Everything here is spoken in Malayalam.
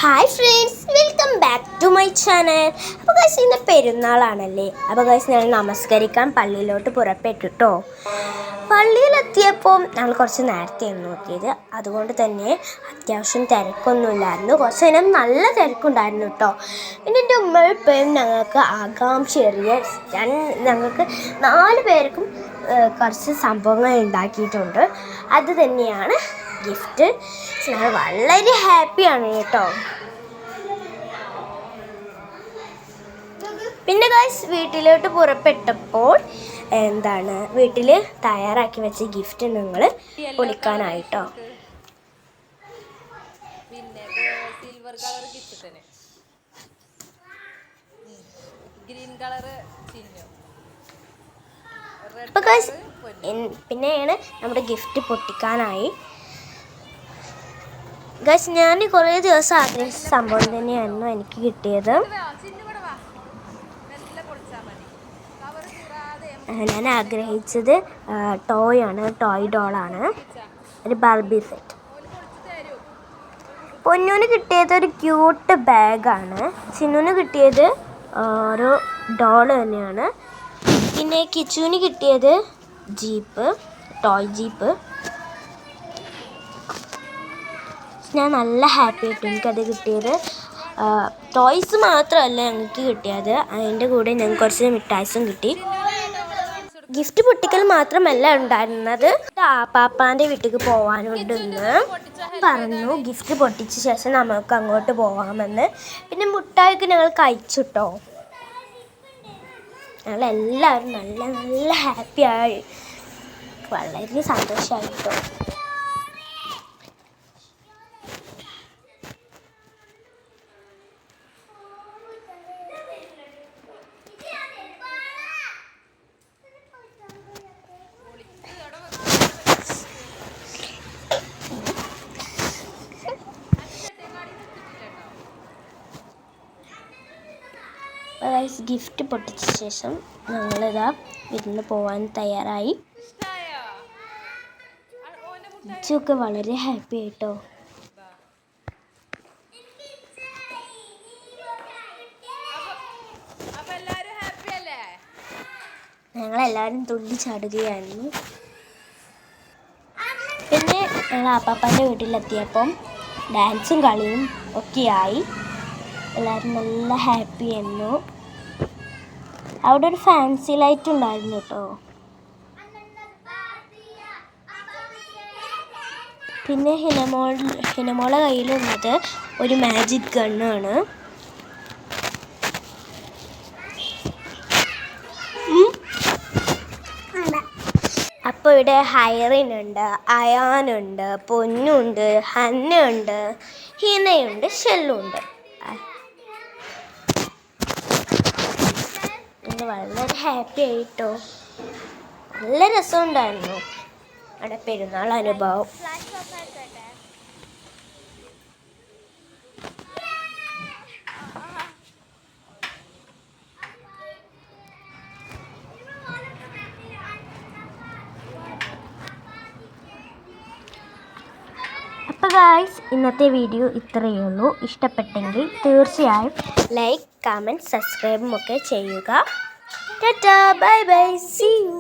Hi friends, welcome back to my channel. അപ്പോൾ ഗൈസ് ഇന്ന് പെരുന്നാളാണല്ലേ. അപ്പോൾ ഗൈസ് ഞങ്ങൾ നമസ്കരിക്കാൻ പള്ളിയിലോട്ട് പുറപ്പെട്ടിട്ടോ. പള്ളിയിലെത്തിയപ്പോൾ ഞങ്ങൾ കുറച്ച് നേരത്തെയാണ് നോക്കിയത്. അതുകൊണ്ട് തന്നെ അത്യാവശ്യം തിരക്കൊന്നുമില്ലായിരുന്നു. കുറച്ച് നേരം നല്ല തിരക്കുണ്ടായിരുന്നു കേട്ടോ. പിന്നെ എൻ്റെ ഉമ്മയും ഞങ്ങൾക്ക് ആകാംക്ഷയേറിയ ഞങ്ങൾക്ക് 4 പേർക്കും കുറച്ച് സംഭവങ്ങൾ ഉണ്ടാക്കിയിട്ടുണ്ട്. അത് തന്നെയാണ് ഗിഫ്റ്റ്. ഞങ്ങൾ വളരെ ഹാപ്പിയാണ് കേട്ടോ. പിന്നെ ഗൈസ് വീട്ടിലോട്ട് പുറപ്പെട്ടപ്പോൾ വീട്ടിൽ തയ്യാറാക്കി വെച്ച ഗിഫ്റ്റ് നിങ്ങൾ പൊളിക്കാനായിട്ടോ. അപ്പോൾ ഗൈസ് പിന്നെയാണ് നമ്മുടെ ഗിഫ്റ്റ് പൊട്ടിക്കാനായി. ഗൈസ് ഞാൻ കുറേ ദിവസം ആഗ്രഹിച്ച സംഭവം തന്നെയായിരുന്നു എനിക്ക് കിട്ടിയത്. ഞാൻ ആഗ്രഹിച്ചത് ടോയ് ഡോളാണ്, ഒരു ബാർബി സെറ്റ്. പൊന്നൂന് കിട്ടിയത് ഒരു ക്യൂട്ട് ബാഗാണ്. ചിന്നുന് കിട്ടിയത് ഒരു ഡോള് തന്നെയാണ്. പിന്നെ കിച്ചുവിന് കിട്ടിയത് ടോയ് ജീപ്പ്. ഞാൻ നല്ല ഹാപ്പി ആയിട്ടു എനിക്കത് കിട്ടിയത്. ടോയ്സ് മാത്രമല്ല ഞങ്ങൾക്ക് കിട്ടിയത്, അതിൻ്റെ കൂടെ ഞങ്ങൾക്ക് കുറച്ച് മിഠായിസും കിട്ടി. ഗിഫ്റ്റ് പൊട്ടിക്കൽ മാത്രമല്ല ഉണ്ടായിരുന്നത്, പാപ്പാൻ്റെ വീട്ടിലേക്ക് പോകാനുണ്ടെന്ന് പറഞ്ഞു. ഗിഫ്റ്റ് പൊട്ടിച്ച ശേഷം നമുക്ക് അങ്ങോട്ട് പോകാമെന്ന്. പിന്നെ മുട്ടായിക്ക് ഞങ്ങൾ കഴിച്ചിട്ടോ. ഞങ്ങളെല്ലാവരും നല്ല നല്ല ഹാപ്പിയായി, വളരെ സന്തോഷമായിട്ടോ. ഗിഫ്റ്റ് പൊട്ടിച്ച ശേഷം ഞങ്ങളിതാ വിരുന്ന് പോകാൻ തയ്യാറായി. ഇച്ചൊക്കെ വളരെ ഹാപ്പി ആയിട്ടോ. ഞങ്ങളെല്ലാവരും തുള്ളി ചാടുകയായിരുന്നു. പിന്നെ ഞങ്ങൾ അപ്പാപ്പാൻ്റെ വീട്ടിലെത്തിയപ്പം ഡാൻസും കളിയും ഒക്കെയായി. എല്ലാവരും നല്ല ഹാപ്പി ആയിരുന്നു. അവിടെ ഒരു ഫാൻസി ലൈറ്റ് ഉണ്ടായിരുന്നു കേട്ടോ. പിന്നെ ഹിനമോളെ കയ്യിലുള്ളത് ഒരു മാജിക് ഗണ്ണാണ്. അപ്പോൾ ഇവിടെ ഹൈറിനുണ്ട്, അയാനുണ്ട്, പൊന്നുണ്ട്, ഹന്നുണ്ട്, ഹിനയുണ്ട്, ഷെല്ലുണ്ട്. വളരെ ഹാപ്പി ആയിട്ടോ. നല്ല രസമുണ്ടായിരുന്നു അവിടെ പെരുന്നാൾ അനുഭവം. അപ്പോൾ ഗൈസ് ഇന്നത്തെ വീഡിയോ ഇത്രയേ ഉള്ളൂ. ഇഷ്ടപ്പെട്ടെങ്കിൽ തീർച്ചയായും ലൈക്ക്, കമൻറ്റ്, സബ്സ്ക്രൈബും ഒക്കെ ചെയ്യുക. Tata, bye bye, see U.